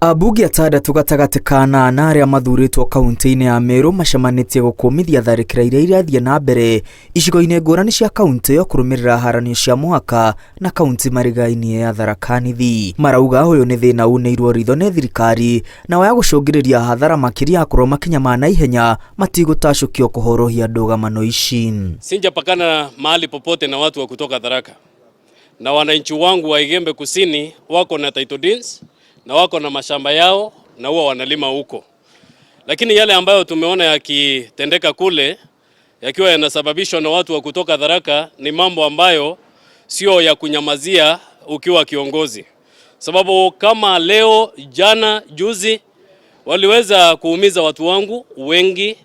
Ambunge atandatu gatagatĩ ka na arĩa mathuurĩtwo kaunti-inĩ ya Meru macemanĩtie gũkũmithia tharĩkĩra iria irathiĩ na mbere icigo-inĩ ngũrani cia kaunti ĩyo kũrũmĩrĩra haranio cia mũhaka na kaunti marigainie ya Tharaka Nithi. Marauga ũyũ nĩ thĩna unĩirwo ritho nĩ thirikari na waya gũcũngĩrĩria hathara makĩria ya kũrwo makinya ma naihenya matigũtacũkio kũhorohia ndũgamano ici. Sijapakana mahali popote na watu wa kutoka Tharaka, na wananchi wangu wa Igembe Kusini wako na title deeds na wako na mashamba yao na huwa wanalima huko. Lakini yale ambayo tumeona yakitendeka kule yakiwa yanasababishwa na watu wa kutoka Tharaka ni mambo ambayo sio ya kunyamazia ukiwa kiongozi. Sababu kama leo, jana, juzi waliweza kuumiza watu wangu wengi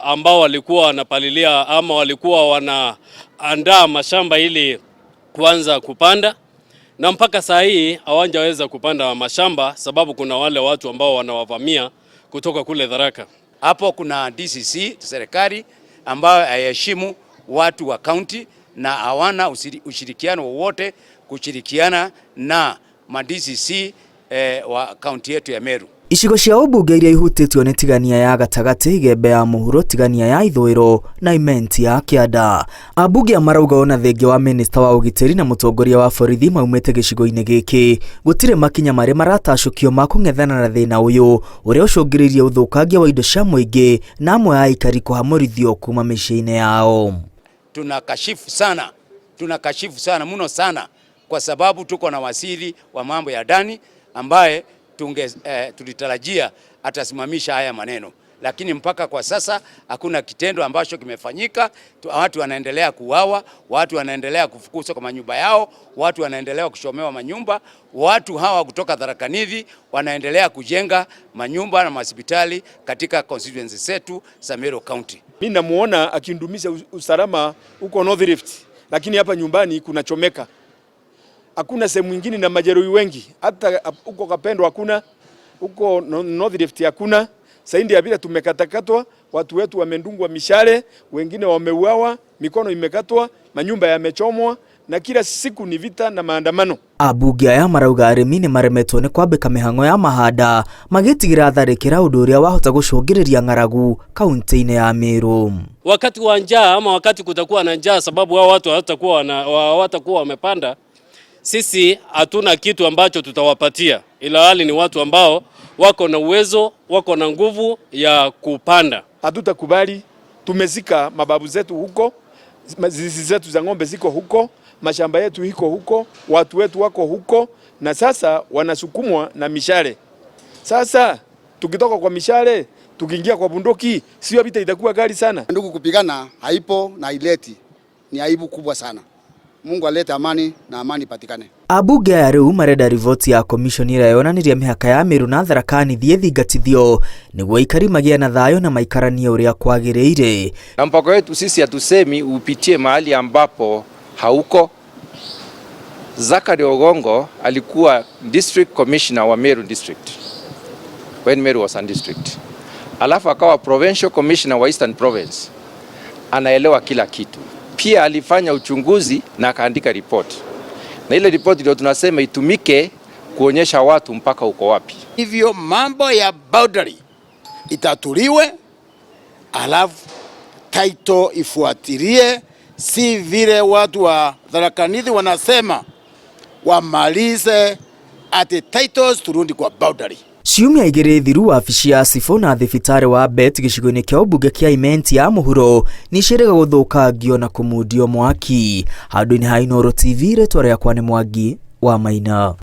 ambao walikuwa wanapalilia ama walikuwa wanaandaa mashamba ili kuanza kupanda, na mpaka saa hii hawajaweza kupanda mashamba sababu kuna wale watu ambao wanawavamia kutoka kule Tharaka. Hapo kuna DCC serikali ambayo haiheshimu watu wa county na hawana ushirikiano wowote kushirikiana na DCC wa county yetu ya Meru. Icigo cia ũmbunge iria ihutĩtio nĩ tigania ya gatagatĩ, Igembe ya mũhuro, tigania ya ithũĩro na imenti ya kĩanda. Ambunge marauga ona thengia wa minista wa ũgitĩri na mũtongoria wa borithi maumĩte gĩcigo-inĩ gĩkĩ gũtirĩ makinya marĩa maratacũkio ma kũng'ethana na thĩna ũyũ ũrĩa ũcũngĩrĩirie ũthũkangia wa indo cia mũingĩ na amwe ya aikari kũhamũrithio kuma mĩciĩ-inĩ yao. Tunakashifu sana muno sana kwa sababu tuko na waziri wa mambo ya ndani ambaye tulitarajia atasimamisha haya maneno, lakini mpaka kwa sasa hakuna kitendo ambacho kimefanyika. Watu wanaendelea kuuawa, watu wanaendelea kufukuzwa kwa manyumba yao, watu wanaendelea kushomewa manyumba. Watu hawa kutoka Tharaka Nithi wanaendelea kujenga manyumba na hospitali katika constituency zetu za Meru County. Mimi namuona akindumisha usalama huko North Rift, lakini hapa nyumbani kuna chomeka. Hakuna sehemu nyingine na majeruhi wengi, hata huko Kapendo hakuna, huko North Rift hakuna. Saindi ya bila tumekatakatwa, watu wetu wamendungwa mishale, wengine wameuawa, mikono imekatwa, manyumba yamechomwa na kila siku ni vita na maandamano. Ambunge aya marauga arĩmi nĩ maremetwo nĩ kwambĩka mĩhang'o ya mahanda magĩtigĩra tharĩkĩra ũndũ ũrĩa wahota gũcũngĩrĩria ng'aragu kaunti-inĩ ya Meru. Wakati wa njaa ama wakati kutakuwa na njaa sababu hao watu hawatakuwa wamepanda, sisi hatuna kitu ambacho tutawapatia, ila hali ni watu ambao wako na uwezo, wako na nguvu ya kupanda. Hatutakubali, tumezika mababu zetu huko, zizi zetu za ng'ombe ziko huko, mashamba yetu iko huko, watu wetu wako huko, na sasa wanasukumwa na mishale. Sasa tukitoka kwa mishale, tukiingia kwa bunduki, sio vita itakuwa kali sana. Ndugu, kupigana haipo na ileti, ni aibu kubwa sana. Mungu alete amani na amani patikane. Ambunge aya rĩu marenda riboti ya commission ĩrĩa yonanirie mĩhaka ya Meru na Tharaka Nithi ĩthingatithio nĩguo aikari magĩe na thayũ na maikaranie ũrĩa kwagĩrĩire. Na mpaka wetu sisi hatusemi upitie mahali ambapo hauko. Zakari Ogongo alikuwa district commissioner wa Meru district when Meru was a district. Alafu akawa provincial commissioner wa Eastern Province. Anaelewa kila kitu. Pia alifanya uchunguzi na akaandika report. Na ile report ndio tunasema itumike kuonyesha watu mpaka uko wapi. Hivyo mambo ya boundary itatuliwe, alafu title ifuatilie, si vile watu wa Tharaka Nithi wanasema wamalize ati titles turundi kwa boundary. Ciumia igĩrĩ thiru wabici ya cibũ na thibitarĩ wa Bet gĩcigo-inĩ kĩa ũmbunge kĩa imenti ya mũhuro nĩcerega gũthũkangio na kũmundio mwaki. Handũ-inĩ ha Inooro TV, rĩtwa rĩakwa nĩ Mwangi wa Maina.